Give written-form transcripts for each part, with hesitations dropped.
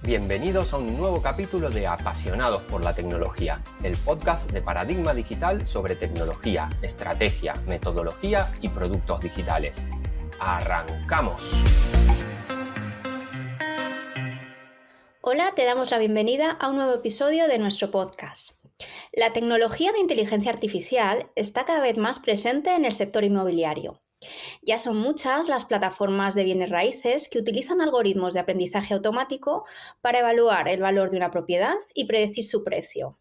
Bienvenidos a un nuevo capítulo de Apasionados por la Tecnología, el podcast de Paradigma Digital sobre tecnología, estrategia, metodología y productos digitales. ¡Arrancamos! Hola, te damos la bienvenida a un nuevo episodio de nuestro podcast. La tecnología de inteligencia artificial está cada vez más presente en el sector inmobiliario. Ya son muchas las plataformas de bienes raíces que utilizan algoritmos de aprendizaje automático para evaluar el valor de una propiedad y predecir su precio.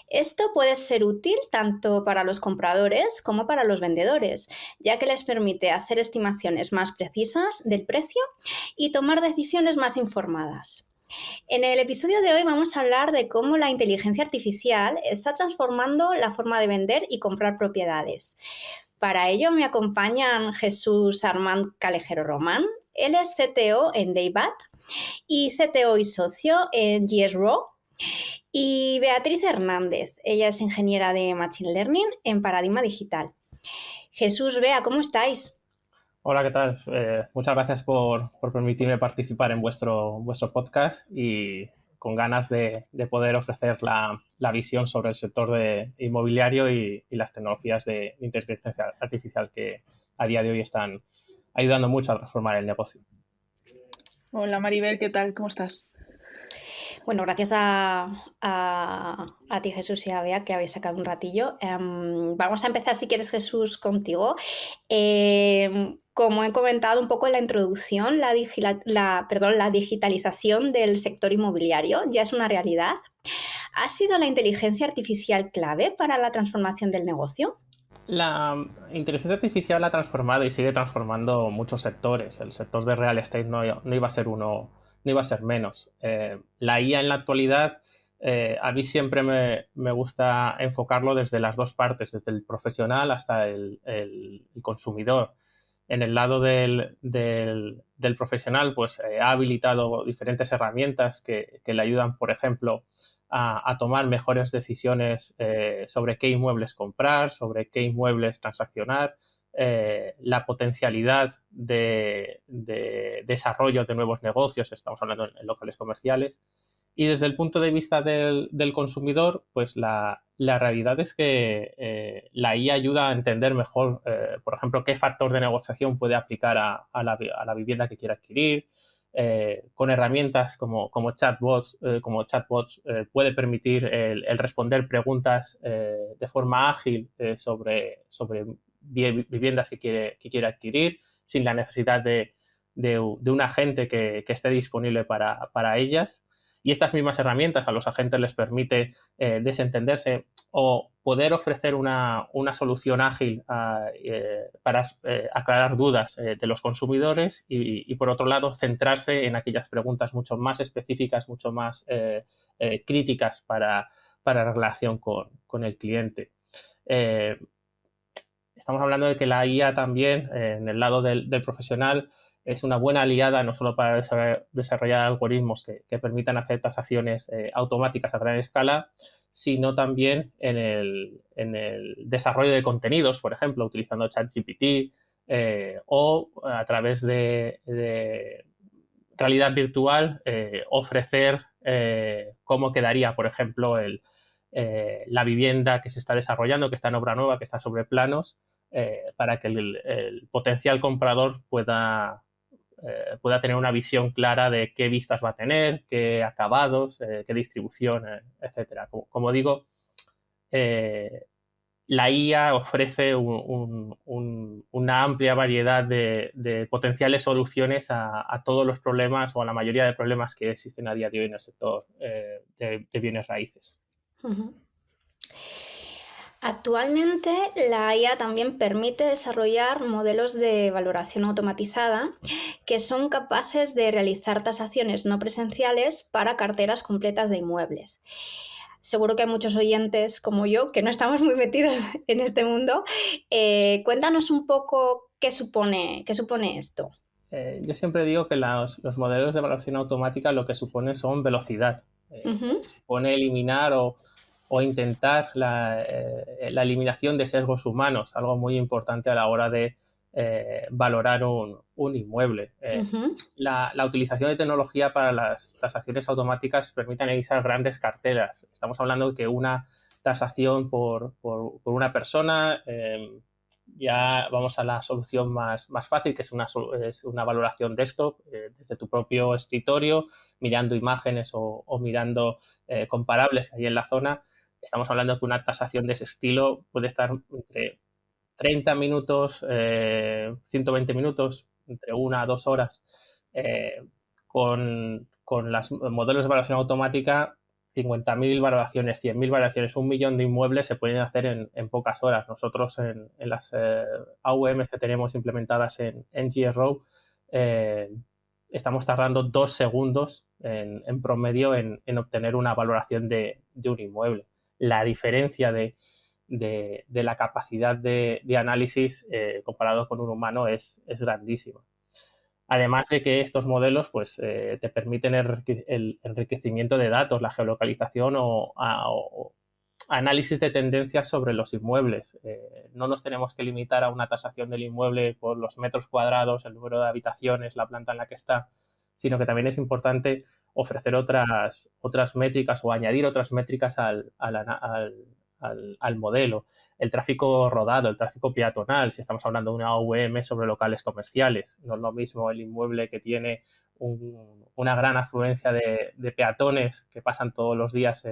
Esto puede ser útil tanto para los compradores como para los vendedores, ya que les permite hacer estimaciones más precisas del precio y tomar decisiones más informadas. En el episodio de hoy vamos a hablar de cómo la inteligencia artificial está transformando la forma de vender y comprar propiedades. Para ello me acompañan Jesús Armand Calejero Román. Él es CTO en Daybat y CTO y socio en YesRaw. Y Beatriz Hernández. Ella es ingeniera de Machine Learning en Paradigma Digital. Jesús, Bea, ¿cómo estáis? Hola, ¿qué tal? Muchas gracias por permitirme participar en vuestro podcast y con ganas de poder ofrecer la visión sobre el sector inmobiliario y las tecnologías de inteligencia artificial que a día de hoy están ayudando mucho a transformar el negocio. Hola Maribel, ¿qué tal? ¿Cómo estás? Bueno, gracias a ti, Jesús, y a Bea, que habéis sacado un ratillo. Vamos a empezar, si quieres, Jesús, contigo. Como he comentado un poco en la introducción, la digitalización del sector inmobiliario ya es una realidad. ¿Ha sido la inteligencia artificial clave para la transformación del negocio? La inteligencia artificial ha transformado y sigue transformando muchos sectores. El sector de real estate no iba a ser no iba a ser menos. La IA en la actualidad, a mí siempre me gusta enfocarlo desde las dos partes, desde el profesional hasta el consumidor. En el lado del profesional, pues ha habilitado diferentes herramientas que le ayudan, por ejemplo, a tomar mejores decisiones sobre qué inmuebles comprar, sobre qué inmuebles transaccionar, la potencialidad de desarrollo de nuevos negocios, estamos hablando en locales comerciales, y desde el punto de vista del consumidor, pues la realidad es que la IA ayuda a entender mejor, por ejemplo, qué factor de negociación puede aplicar a la vivienda que quiere adquirir. Con herramientas como chatbots, puede permitir el responder preguntas de forma ágil sobre viviendas que quiere adquirir, sin la necesidad de un agente que esté disponible para ellas. Y estas mismas herramientas a los agentes les permite desentenderse o poder ofrecer una solución ágil para aclarar dudas de los consumidores y, por otro lado, centrarse en aquellas preguntas mucho más específicas, mucho más críticas para la relación con el cliente. Estamos hablando de que la IA también, en el lado del profesional, es una buena aliada no solo para desarrollar algoritmos que permitan hacer tasaciones automáticas a gran escala, sino también en el desarrollo de contenidos, por ejemplo, utilizando ChatGPT o a través de realidad virtual ofrecer cómo quedaría, por ejemplo, la vivienda que se está desarrollando, que está en obra nueva, que está sobre planos, para que el potencial comprador pueda tener una visión clara de qué vistas va a tener, qué acabados, qué distribución, etcétera. Como digo, la IA ofrece una amplia variedad de potenciales soluciones a todos los problemas o a la mayoría de problemas que existen a día de hoy en el sector de bienes raíces. Uh-huh. Actualmente, la IA también permite desarrollar modelos de valoración automatizada que son capaces de realizar tasaciones no presenciales para carteras completas de inmuebles. Seguro que hay muchos oyentes como yo que no estamos muy metidos en este mundo. Cuéntanos un poco qué supone esto. Yo siempre digo que los modelos de valoración automática lo que suponen son velocidad. Supone eliminar o intentar la eliminación de sesgos humanos, algo muy importante a la hora de valorar un inmueble. La utilización de tecnología para las tasaciones automáticas permite analizar grandes carteras. Estamos hablando de que una tasación por una persona, ya vamos a la solución más fácil, que es una valoración desktop desde tu propio escritorio, mirando imágenes o mirando comparables que hay en la zona. Estamos hablando de que una tasación de ese estilo puede estar entre 30 minutos, 120 minutos, entre 1 a 2 horas. Con los modelos de valoración automática, 50.000 valoraciones, 100.000 valoraciones, 1 millón de inmuebles se pueden hacer en pocas horas. Nosotros en las AUMs que tenemos implementadas en GRO estamos tardando 2 segundos en promedio en obtener una valoración de un inmueble. La diferencia de la capacidad de análisis comparado con un humano es grandísima. Además de que estos modelos pues, te permiten el enriquecimiento de datos, la geolocalización o análisis de tendencias sobre los inmuebles. No nos tenemos que limitar a una tasación del inmueble por los metros cuadrados, el número de habitaciones, la planta en la que está, sino que también es importante ofrecer otras métricas o añadir otras métricas al modelo. El tráfico rodado, el tráfico peatonal, si estamos hablando de una AUM sobre locales comerciales. No es lo mismo el inmueble que tiene una gran afluencia de peatones que pasan todos los días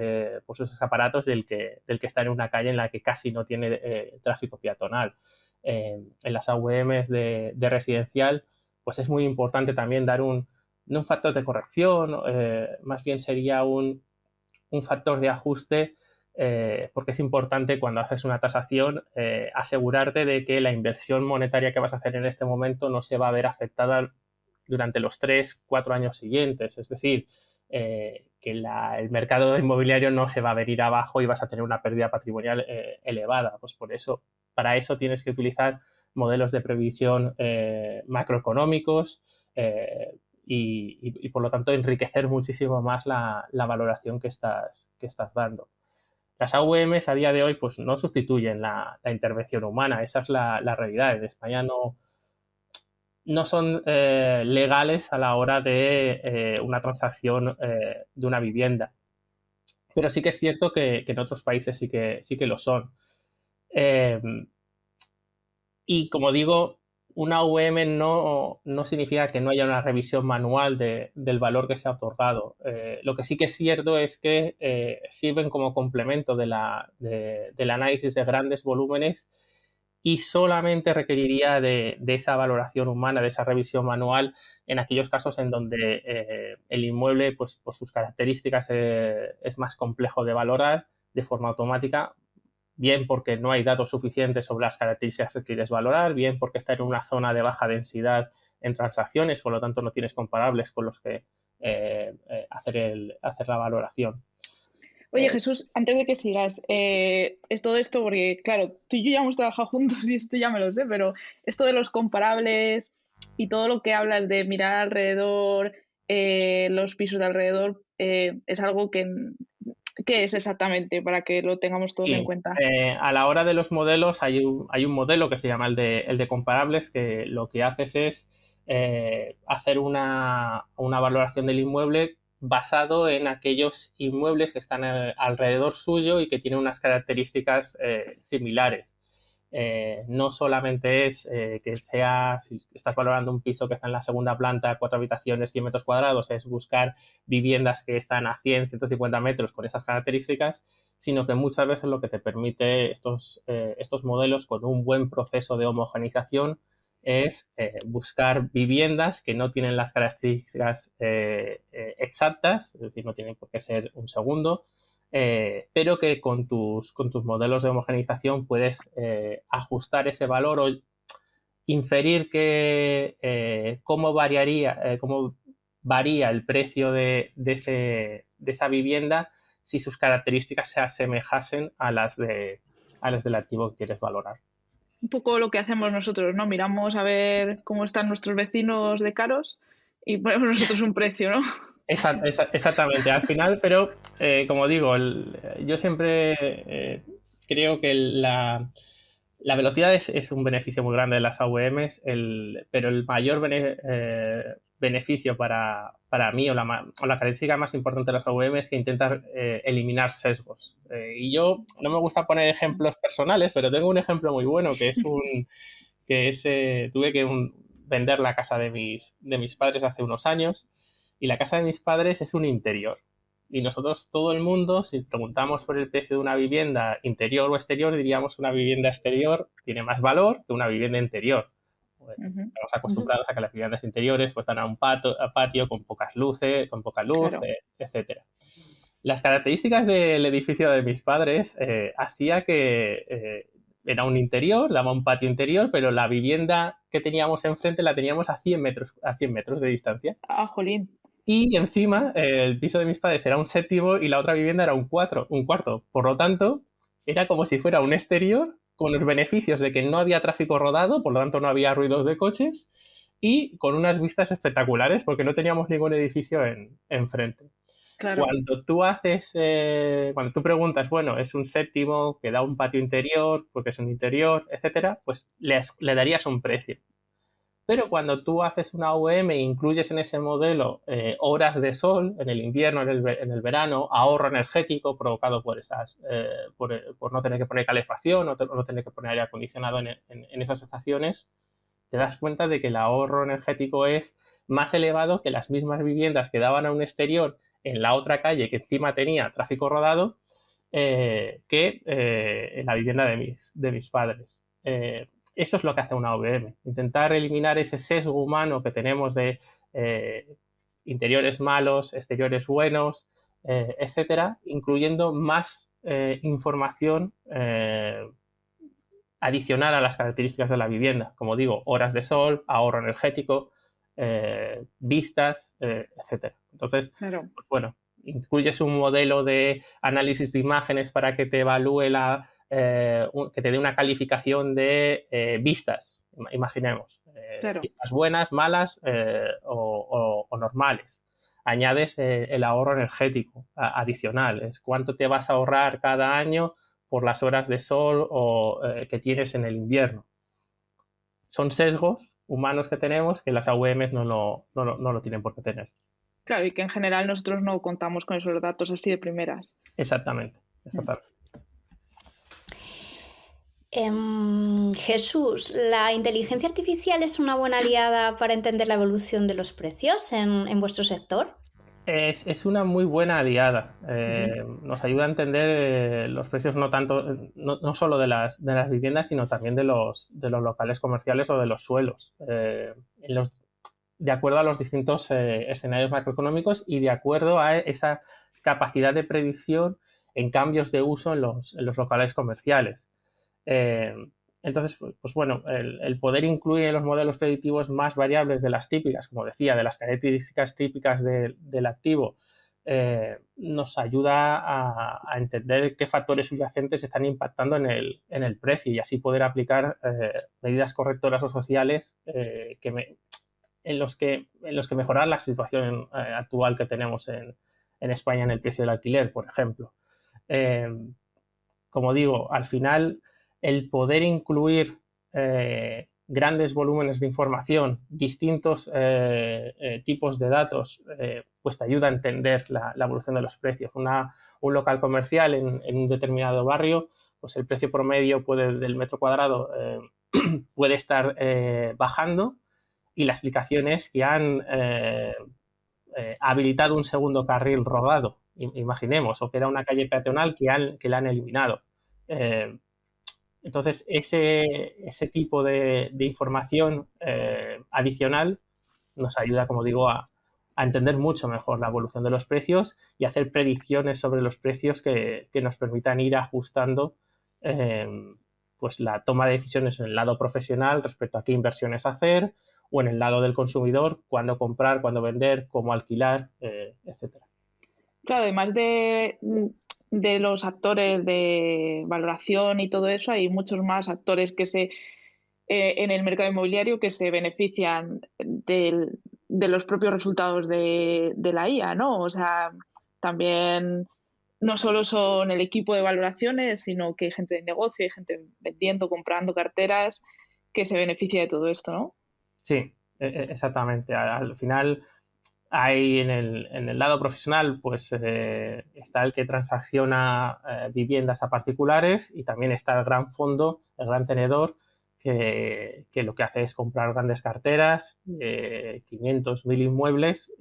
por sus escaparatos del que está en una calle en la que casi no tiene tráfico peatonal. En las AUMs de residencial, pues es muy importante también dar no un factor de corrección, más bien sería un factor de ajuste, porque es importante cuando haces una tasación asegurarte de que la inversión monetaria que vas a hacer en este momento no se va a ver afectada durante los 3-4 años siguientes. Es decir, que el mercado inmobiliario no se va a venir abajo y vas a tener una pérdida patrimonial elevada. Pues para eso tienes que utilizar modelos de previsión macroeconómicos y por lo tanto enriquecer muchísimo más la valoración que estás dando. Las AUMs a día de hoy pues, no sustituyen la intervención humana, esa es la realidad. En España no son legales a la hora de una transacción de una vivienda, pero sí que es cierto que en otros países sí que lo son. Y como digo, una AUM no significa que no haya una revisión manual del valor que se ha otorgado. Lo que sí que es cierto es que sirven como complemento del análisis de grandes volúmenes y solamente requeriría de esa valoración humana, de esa revisión manual en aquellos casos en donde el inmueble, pues, por sus características, es más complejo de valorar de forma automática, bien porque no hay datos suficientes sobre las características que quieres valorar, bien porque está en una zona de baja densidad en transacciones, por lo tanto no tienes comparables con los que hacer la valoración. Oye, Jesús, antes de que sigas, es todo esto porque, claro, tú y yo ya hemos trabajado juntos y esto ya me lo sé, pero esto de los comparables y todo lo que hablas de mirar alrededor, los pisos de alrededor, es algo que... ¿Qué es exactamente para que lo tengamos todos en cuenta? A la hora de los modelos hay un modelo que se llama el de comparables, que lo que haces es hacer una valoración del inmueble basado en aquellos inmuebles que están alrededor suyo y que tienen unas características similares. No solamente es que si estás valorando un piso que está en la segunda planta, 4 habitaciones, 100 metros cuadrados, es buscar viviendas que están a 100, 150 metros con esas características, sino que muchas veces lo que te permite estos modelos con un buen proceso de homogeneización es buscar viviendas que no tienen las características exactas, es decir, no tienen por qué ser un segundo, pero que con tus modelos de homogeneización puedes ajustar ese valor o inferir cómo varía el precio de esa vivienda si sus características se asemejasen a las del activo que quieres valorar. Un poco lo que hacemos nosotros, ¿no? Miramos a ver cómo están nuestros vecinos de caros y ponemos nosotros un precio, ¿no? Exactamente, al final, pero como digo, yo siempre creo que La velocidad es un beneficio muy grande de las AVMs, pero el mayor beneficio para mí o la característica más importante de las AVM es que intentan eliminar sesgos. Y yo no me gusta poner ejemplos personales, pero tengo un ejemplo muy bueno tuve que vender la casa de mis padres hace unos años y la casa de mis padres es un interior. Y nosotros, todo el mundo, si preguntamos por el precio de una vivienda interior o exterior, diríamos que una vivienda exterior tiene más valor que una vivienda interior. Bueno, estamos acostumbrados a que las viviendas interiores pues dan a un patio con pocas luces, con poca luz, Claro. etcétera. Las características del edificio de mis padres hacía que era un interior, daba un patio interior, pero la vivienda que teníamos enfrente la teníamos a 100 metros de distancia. Ah, jolín. Y encima el piso de mis padres era un séptimo y la otra vivienda era un cuarto. Por lo tanto, era como si fuera un exterior con los beneficios de que no había tráfico rodado, por lo tanto no había ruidos de coches y con unas vistas espectaculares porque no teníamos ningún edificio enfrente. Claro. Cuando tú preguntas, bueno, es un séptimo que da un patio interior porque es un interior, etcétera, pues le darías un precio. Pero cuando tú haces una AVM e incluyes en ese modelo horas de sol en el invierno, en el verano, ahorro energético provocado por no tener que poner calefacción o no tener que poner aire acondicionado en esas estaciones, te das cuenta de que el ahorro energético es más elevado que las mismas viviendas que daban a un exterior en la otra calle que encima tenía tráfico rodado que en la vivienda de mis padres. Eso es lo que hace una AVM, intentar eliminar ese sesgo humano que tenemos de interiores malos, exteriores buenos, etcétera, incluyendo más información adicional a las características de la vivienda, como digo, horas de sol, ahorro energético, vistas, etcétera. Entonces, Claro. pues bueno, incluyes un modelo de análisis de imágenes para que te evalúe que te dé una calificación de vistas, imaginemos. Claro. Vistas buenas, malas o normales. Añades el ahorro energético adicional, es cuánto te vas a ahorrar cada año por las horas de sol que tienes en el invierno. Son sesgos humanos que tenemos que las AVMs no lo tienen por qué tener. Claro, y que en general nosotros no contamos con esos datos así de primeras. Exactamente. Jesús, ¿la inteligencia artificial es una buena aliada para entender la evolución de los precios en vuestro sector? Es una muy buena aliada. Nos ayuda a entender los precios no solo de las viviendas, sino también de los locales comerciales o de los suelos. De acuerdo a los distintos escenarios macroeconómicos y de acuerdo a esa capacidad de predicción en cambios de uso en los locales comerciales. Entonces, pues bueno, el poder incluir en los modelos predictivos más variables de las típicas, como decía, de las características típicas del activo, nos ayuda a entender qué factores subyacentes están impactando en el precio y así poder aplicar medidas correctoras o sociales en los que mejorar la situación actual que tenemos en España en el precio del alquiler, por ejemplo. Como digo, al final el poder incluir grandes volúmenes de información, distintos tipos de datos, pues te ayuda a entender la evolución de los precios. Un local comercial en un determinado barrio, pues el precio promedio del metro cuadrado puede estar bajando y la explicación es que han habilitado un segundo carril rodado, imaginemos, o que era una calle peatonal que la han eliminado. Entonces, ese tipo de información adicional nos ayuda, como digo, a entender mucho mejor la evolución de los precios y hacer predicciones sobre los precios que nos permitan ir ajustando pues la toma de decisiones en el lado profesional respecto a qué inversiones hacer o en el lado del consumidor, cuándo comprar, cuándo vender, cómo alquilar, etcétera. Claro, además de los actores de valoración y todo eso, hay muchos más actores en el mercado inmobiliario que se benefician de los propios resultados de la IA, ¿no? O sea, también no solo son el equipo de valoraciones, sino que hay gente de negocio, hay gente vendiendo, comprando carteras que se beneficia de todo esto, ¿no? Sí, exactamente. Al final hay en el lado profesional, pues está el que transacciona viviendas a particulares y también está el gran fondo, el gran tenedor, que lo que hace es comprar grandes carteras, 500, 1000 inmuebles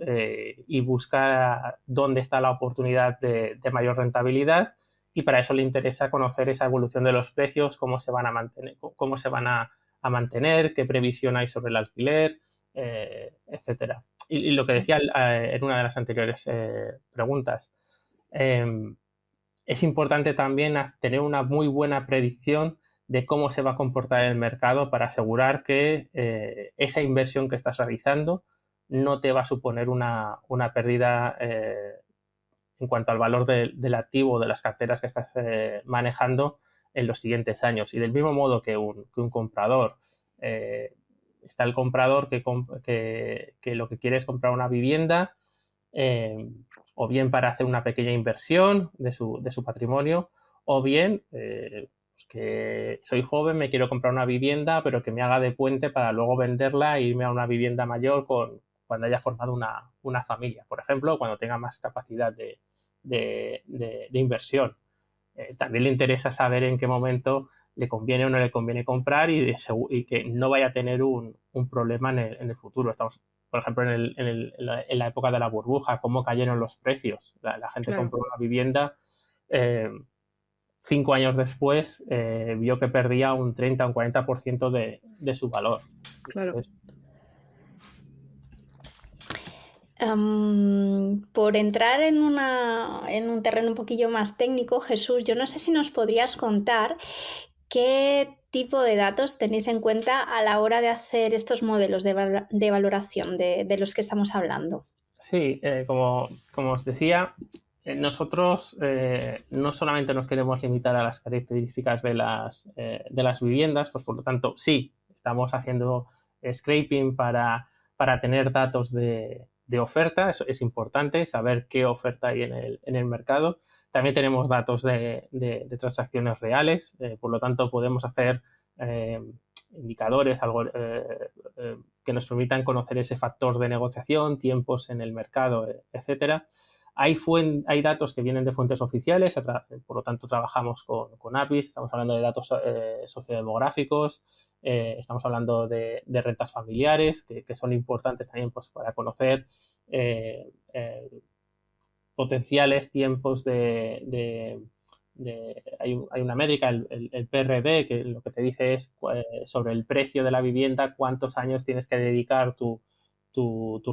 y busca dónde está la oportunidad de mayor rentabilidad, y para eso le interesa conocer esa evolución de los precios, cómo se van a mantener, qué previsión hay sobre el alquiler, etcétera. Y lo que decía en una de las anteriores preguntas, es importante también tener una muy buena predicción de cómo se va a comportar el mercado para asegurar que esa inversión que estás realizando no te va a suponer una pérdida en cuanto al valor del activo o de las carteras que estás manejando en los siguientes años. Y del mismo modo que un comprador, está el comprador que lo que quiere es comprar una vivienda, o bien para hacer una pequeña inversión de su patrimonio, o bien pues que soy joven, me quiero comprar una vivienda, pero que me haga de puente para luego venderla e irme a una vivienda mayor cuando haya formado una familia, por ejemplo, cuando tenga más capacidad de inversión. También le interesa saber en qué momento le conviene o no le conviene comprar y que no vaya a tener un problema en el futuro. Estamos, por ejemplo, en la época de la burbuja, cómo cayeron los precios. La gente Claro. compró una vivienda, 5 años después vio que perdía un 30 o un 40% de su valor. Claro. Entonces, por entrar en un terreno un poquillo más técnico, Jesús, yo no sé si nos podrías contar qué tipo de datos tenéis en cuenta a la hora de hacer estos modelos de valoración de los que estamos hablando. sí, como os decía, nosotros no solamente nos queremos limitar a las características de las viviendas, pues por lo tanto, sí, estamos haciendo scraping para tener datos de oferta. Eso es importante, saber qué oferta hay en el mercado. También tenemos datos de transacciones reales, por lo tanto podemos hacer indicadores, algo que nos permitan conocer ese factor de negociación, tiempos en el mercado, etcétera. Hay datos que vienen de fuentes oficiales, por lo tanto trabajamos con APIs, estamos hablando de datos sociodemográficos, estamos hablando de rentas familiares, que son importantes también pues, para conocer potenciales tiempos hay una métrica, el PRB, que lo que te dice es sobre el precio de la vivienda, cuántos años tienes que dedicar tu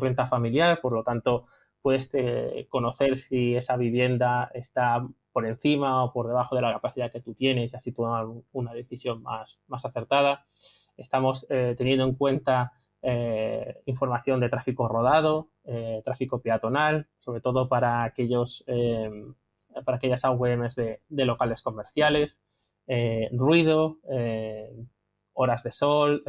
renta familiar. Por lo tanto, puedes conocer si esa vivienda está por encima o por debajo de la capacidad que tú tienes y así tomar una decisión más acertada. Estamos teniendo en cuenta información de tráfico rodado, tráfico peatonal, sobre todo para aquellas AVMs de locales comerciales, ruido, horas de sol,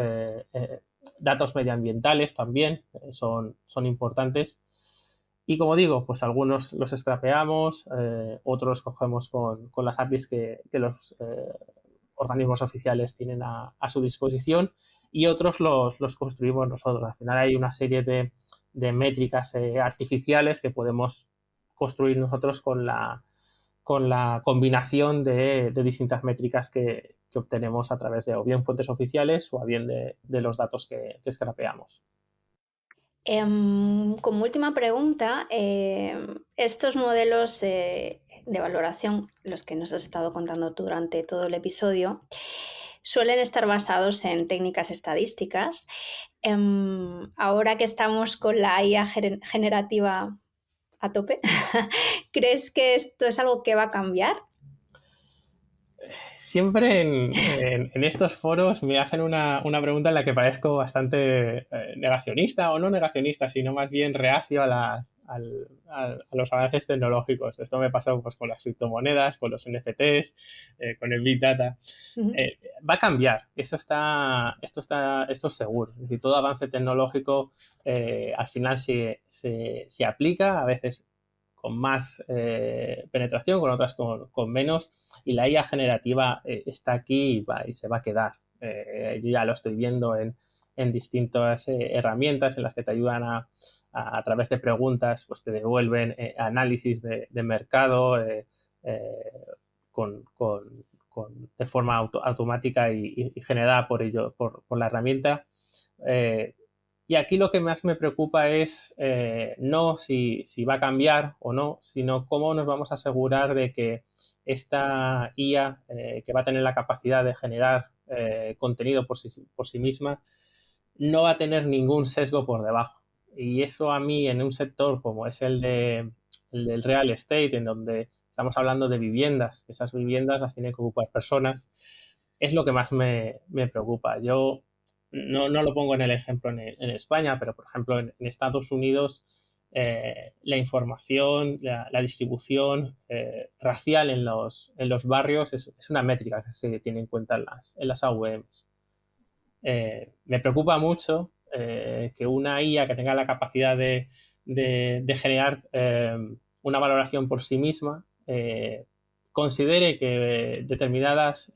datos medioambientales también son importantes. Y como digo, pues algunos los scrapeamos, otros cogemos con las APIs que los organismos oficiales tienen a su disposición, y otros los construimos nosotros. Al final hay una serie de métricas artificiales que podemos construir nosotros con la combinación de distintas métricas que obtenemos a través de o bien fuentes oficiales o bien de los datos que scrapeamos. Como última pregunta, estos modelos de valoración, los que nos has estado contando tú durante todo el episodio, suelen estar basados en técnicas estadísticas. Ahora que estamos con la IA generativa a tope, ¿crees que esto es algo que va a cambiar? Siempre en estos foros me hacen una pregunta en la que parezco bastante negacionista, o no negacionista, sino más bien reacio a los avances tecnológicos. Esto me pasó pues, con las criptomonedas, con los NFTs, con el Big Data. Uh-huh. Va a cambiar, esto es seguro. Es decir, todo avance tecnológico al final se aplica, a veces más penetración, con otras con menos, y la IA generativa está aquí y se va a quedar. Yo ya lo estoy viendo en distintas herramientas en las que te ayudan a través de preguntas, pues te devuelven análisis de mercado de forma automática y generada por ello, por la herramienta. Y aquí lo que más me preocupa es no si va a cambiar o no, sino cómo nos vamos a asegurar de que esta IA, que va a tener la capacidad de generar contenido por sí misma, no va a tener ningún sesgo por debajo. Y eso a mí, en un sector como es el del real estate, en donde estamos hablando de viviendas, que esas viviendas las tienen que ocupar personas, es lo que más me preocupa. Yo no lo pongo en el ejemplo en España, pero por ejemplo en Estados Unidos la información, la distribución racial en los barrios es una métrica que se tiene en cuenta en las AVMs. Me preocupa mucho que una IA que tenga la capacidad de generar una valoración por sí misma considere que determinadas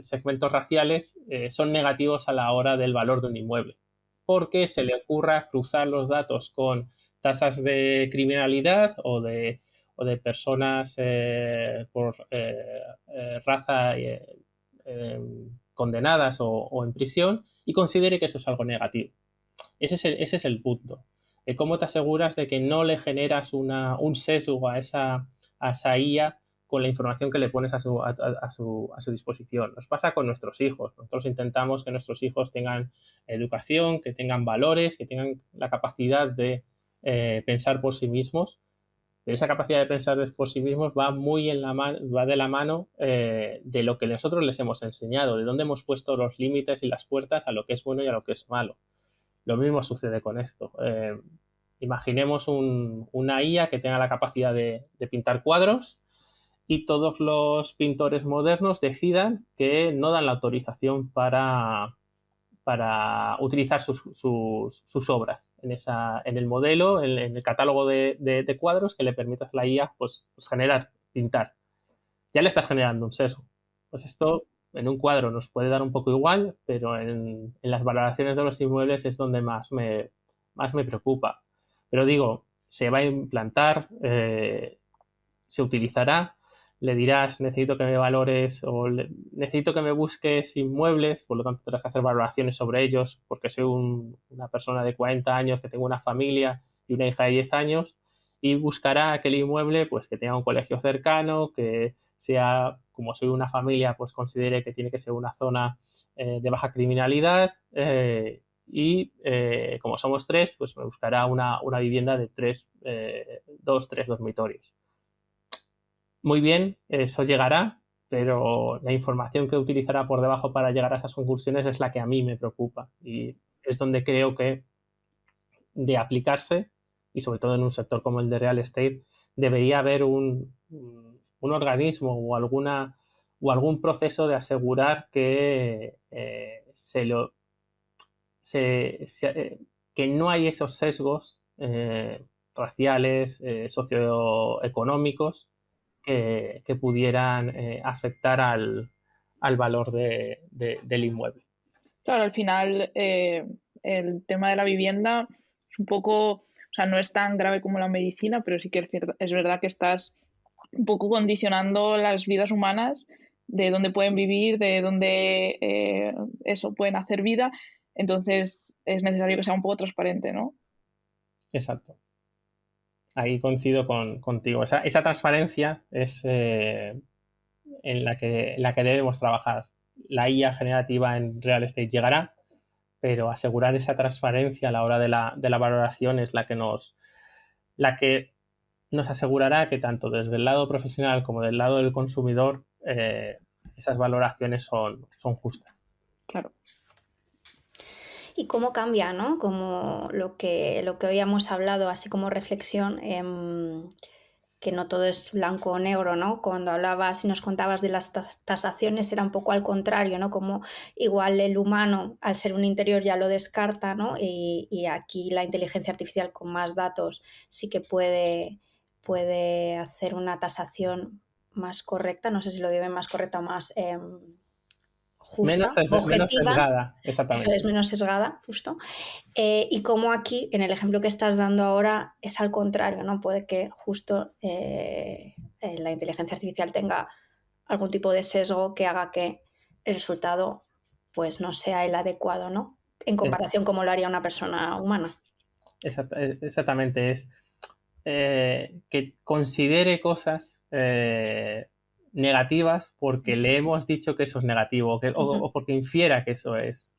segmentos raciales son negativos a la hora del valor de un inmueble, porque se le ocurra cruzar los datos con tasas de criminalidad o de personas por raza condenadas o en prisión, y considere que eso es algo negativo. Ese es el punto. ¿Cómo te aseguras de que no le generas un sesgo a esa IA con la información que le pones a su disposición? Nos pasa con nuestros hijos. Nosotros intentamos que nuestros hijos tengan educación, que tengan valores, que tengan la capacidad de pensar por sí mismos. Pero esa capacidad de pensar por sí mismos va de la mano de lo que nosotros les hemos enseñado, de dónde hemos puesto los límites y las puertas a lo que es bueno y a lo que es malo. Lo mismo sucede con esto. Imaginemos una IA que tenga la capacidad de pintar cuadros y todos los pintores modernos decidan que no dan la autorización para utilizar sus obras en el modelo, en el catálogo de cuadros que le permitas a la IA pues generar, pintar. Ya le estás generando un sesgo. Pues esto en un cuadro nos puede dar un poco igual, pero en las valoraciones de los inmuebles es donde más me preocupa. Pero digo, se va a implantar, se utilizará, le dirás necesito que me valores o necesito que me busques inmuebles, por lo tanto tendrás que hacer valoraciones sobre ellos porque soy una persona de 40 años que tengo una familia y una hija de 10 años, y buscará aquel inmueble pues que tenga un colegio cercano, que sea, como soy una familia, pues considere que tiene que ser una zona de baja criminalidad y como somos 3, pues me buscará una vivienda de 2, 3 dormitorios. Muy bien, eso llegará, pero la información que utilizará por debajo para llegar a esas conclusiones es la que a mí me preocupa, y es donde creo que de aplicarse, y sobre todo en un sector como el de real estate, debería haber un organismo o algún proceso de asegurar que que no hay esos sesgos raciales, socioeconómicos que pudieran afectar al valor del inmueble. Claro, al final el tema de la vivienda es un poco, o sea, no es tan grave como la medicina, pero sí que es verdad que estás un poco condicionando las vidas humanas de dónde pueden vivir, de dónde pueden hacer vida. Entonces es necesario que sea un poco transparente, ¿no? Exacto. Ahí coincido contigo. Esa transparencia es en la que debemos trabajar. La IA generativa en real estate llegará, pero asegurar esa transparencia a la hora de la valoración es la que nos asegurará que tanto desde el lado profesional como del lado del consumidor esas valoraciones son justas. Claro. Y cómo cambia, ¿no? Como lo que hoy hemos hablado, así como reflexión, que no todo es blanco o negro, ¿no? Cuando hablabas y nos contabas de las tasaciones era un poco al contrario, ¿no? Como igual el humano, al ser un interior, ya lo descarta, ¿no? Y aquí la inteligencia artificial con más datos sí que puede hacer una tasación más correcta, no sé si lo digo más correcta o más justa, objetiva. Menos sesgada, exactamente. Eso es, menos sesgada, justo. Y como aquí, en el ejemplo que estás dando ahora, es al contrario, ¿no? Puede que justo la inteligencia artificial tenga algún tipo de sesgo que haga que el resultado pues no sea el adecuado, ¿no? En comparación como lo haría una persona humana. Exactamente, es que considere cosas negativas porque le hemos dicho que eso es negativo o porque infiera que eso es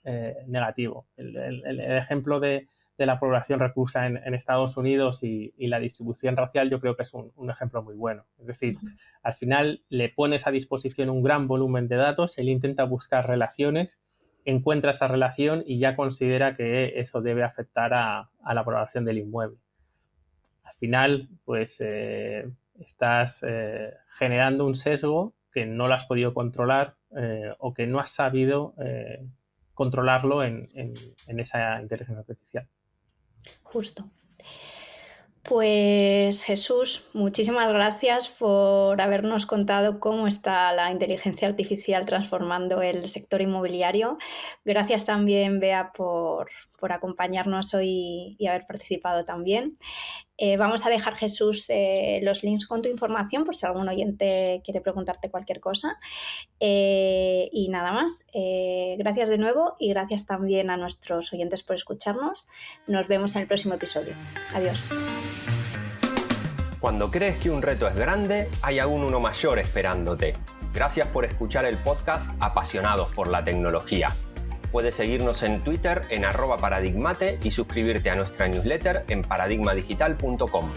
negativo. El ejemplo de la población reclusa en Estados Unidos y la distribución racial yo creo que es un ejemplo muy bueno. Es decir, al final le pones a disposición un gran volumen de datos, él intenta buscar relaciones, encuentra esa relación y ya considera que eso debe afectar a la población del inmueble. Al final, pues estás generando un sesgo que no lo has podido controlar o que no has sabido controlarlo en esa inteligencia artificial. Justo. Pues Jesús, muchísimas gracias por habernos contado cómo está la inteligencia artificial transformando el sector inmobiliario. Gracias también, Bea, por acompañarnos hoy y haber participado también. Vamos a dejar, Jesús, los links con tu información por si algún oyente quiere preguntarte cualquier cosa. Y nada más. Gracias de nuevo y gracias también a nuestros oyentes por escucharnos. Nos vemos en el próximo episodio. Adiós. Cuando crees que un reto es grande, hay aún uno mayor esperándote. Gracias por escuchar el podcast Apasionados por la Tecnología. Puedes seguirnos en Twitter en @paradigmate y suscribirte a nuestra newsletter en paradigmadigital.com.